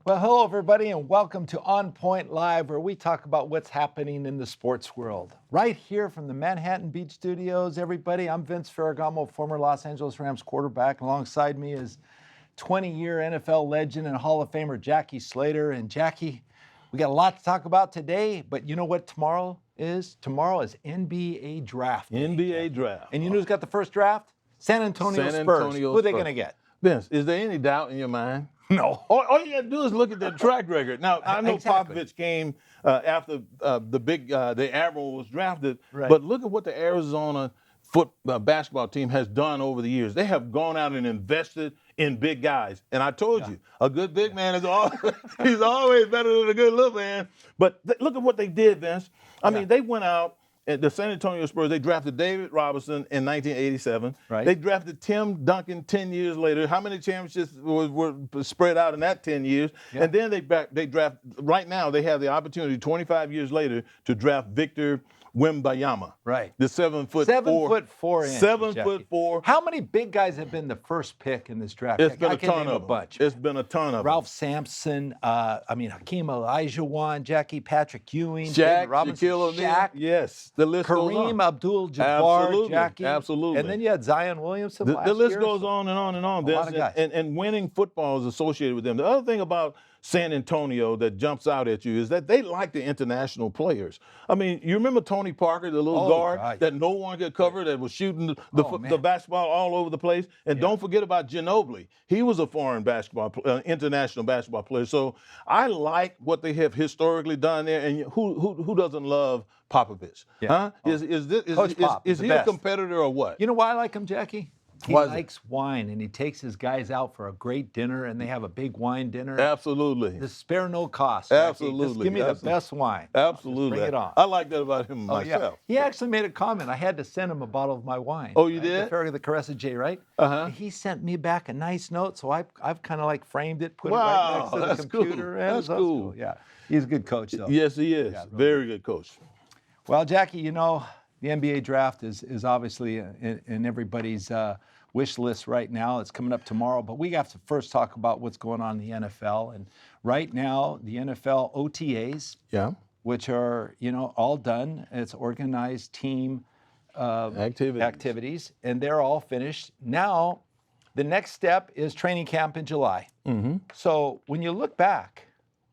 Well, hello, everybody, and welcome to On Point Live, where we talk about what's happening in the sports world. Right here from the Manhattan Beach Studios, everybody, I'm Vince Ferragamo, former Los Angeles Rams quarterback. Alongside me is 20-year NFL legend and Hall of Famer Jackie Slater. And Jackie, we got a lot to talk about today, but you know what tomorrow is? Tomorrow is NBA Draft Day. NBA Draft. And you know who's got the first draft? San Antonio Spurs. Who are they going to get? Vince, is there any doubt in your mind? No. All you got to do is look at their track record. Now, I know Exactly. Popovich came after the Admiral was drafted, Right. but look at what the Arizona basketball team has done over the years. They have gone out and invested in big guys. And I told you, a good big man is always, he's always better than a good little man. But look at what they did, Vince. I mean, they went out. At the San Antonio Spurs, they drafted David Robinson in 1987. Right. They drafted Tim Duncan 10 years later. How many championships were spread out in that 10 years? Yeah. And then they draft, right now they have the opportunity 25 years later to draft Victor Wembanyama. Right. The 7 foot 7'4" inches, 7'4". How many big guys have been the first pick in this draft? It's been I a can ton name of a them. bunch. It's been a ton of Ralph Sampson, Hakeem Olajuwon, Jackie Patrick Ewing, them. David Shaq, Robinson, Shaquille O'Neal. Shaq, Yes, the list goes Kareem on. Abdul-Jabbar, Absolutely, Jackie. absolutely. And then you had Zion Williamson last The list year, goes so on and on and on. a lot of guys. And winning football is associated with them. The other thing about San Antonio that jumps out at you is that they like the international players. I mean, you remember Tony Parker, the little guard God. that no one could cover, that was shooting Oh, the basketball all over the place? And Yeah. don't forget about Ginobili. He was a foreign international basketball player. So I like what they have historically done there. And who doesn't love Popovich? Yeah. Huh? Oh. Coach Pop Is is the he a best. competitor or what? You know why I like him, Jackie? He Why is it? likes wine, and he takes his guys out for a great dinner, and they have a big wine dinner. Absolutely. Just spare no cost. Jackie. Just Absolutely. give me the Absolutely. best wine. Absolutely. Just bring it on. I like that about him Oh, yeah. myself. He actually made a comment. I had to send him a bottle of my wine. Oh, you right? did? The Caressa J, right? Uh-huh. He sent me back a nice note, so I've kind of like framed it, put it right Wow, next to the that's cool. computer. and That's so cool. Yeah, he's a good coach, though. Yes, he is. Yeah, really. Very good coach. Well, Jackie, you know, the NBA draft is obviously in everybody's wish list right now. It's coming up tomorrow, but we have to first talk about what's going on in the NFL. And right now, the NFL OTAs, Yeah. which are, you know, all done. It's organized team activities, and they're all finished. Now, the next step is training camp in July. Mm-hmm. So when you look back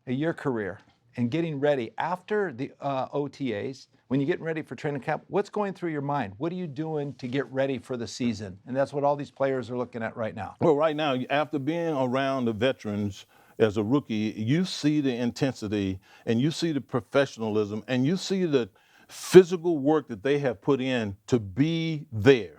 at your career and getting ready after the OTAs, when you're getting ready for training camp, what's going through your mind? What are you doing to get ready for the season? And that's what all these players are looking at right now. Well, right now, after being around the veterans as a rookie, you see the intensity and you see the professionalism and you see the physical work that they have put in to be there.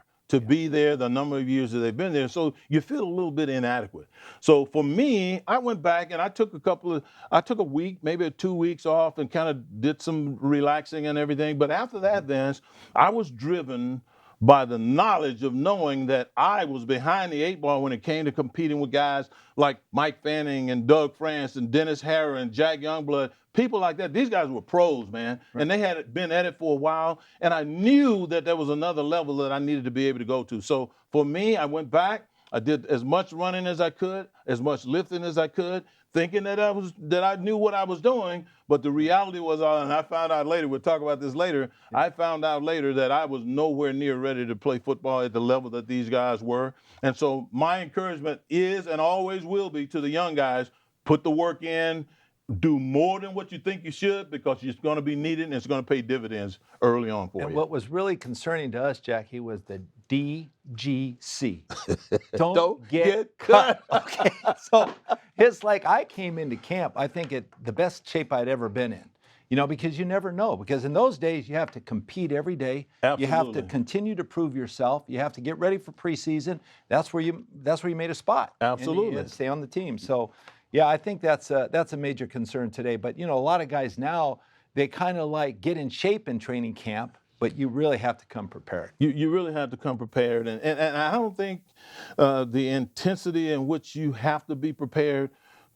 Be there the number of years that they've been there. So you feel a little bit inadequate. So for me, I went back and I took a week, maybe 2 weeks off and kind of did some relaxing and everything. But after that, Vince, I was driven by the knowledge of knowing that I was behind the 8 ball when it came to competing with guys like Mike Fanning and Doug France and Dennis Harrer and Jack Youngblood, people like that. These guys were pros, man, and they had been at it for a while, and I knew that there was another level that I needed to be able to go to. So for me, I went back. I did as much running as I could, as much lifting as I could, thinking that I knew what I was doing. But the reality was, and I found out later, we'll talk about this later, I found out later that I was nowhere near ready to play football at the level that these guys were. And so my encouragement is and always will be to the young guys, put the work in, do more than what you think you should because it's going to be needed and it's going to pay dividends early on for you. And what was really concerning to us, Jackie, was the DGC. Don't get cut. Okay, so it's like I came into camp, I think, at the best shape I'd ever been in. You know, because you never know. Because in those days, you have to compete every day. Absolutely. You have to continue to prove yourself. You have to get ready for preseason. That's where you made a spot. Absolutely. And stay on the team. So, yeah, I think that's a major concern today. But, you know, a lot of guys now, they kind of like get in shape in training camp, but you really have to come prepared. You really have to come prepared. And I don't think the intensity in which you have to be prepared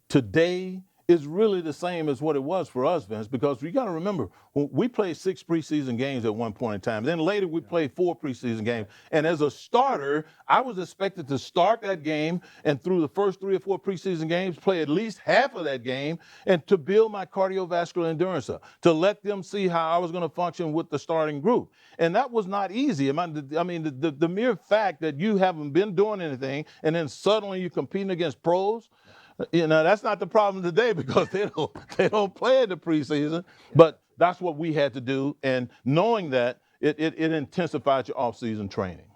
today is really the same as what it was for us, Vince, because you got to remember, we played 6 preseason games at one point in time. Then later we played 4 preseason games. And as a starter, I was expected to start that game and through the first 3 or 4 preseason games, play at least half of that game and to build my cardiovascular endurance up, to let them see how I was going to function with the starting group. And that was not easy. I mean, the mere fact that you haven't been doing anything and then suddenly you're competing against pros, that's not the problem today because they don't play in the preseason. But that's what we had to do, and knowing that, it intensified your off-season training.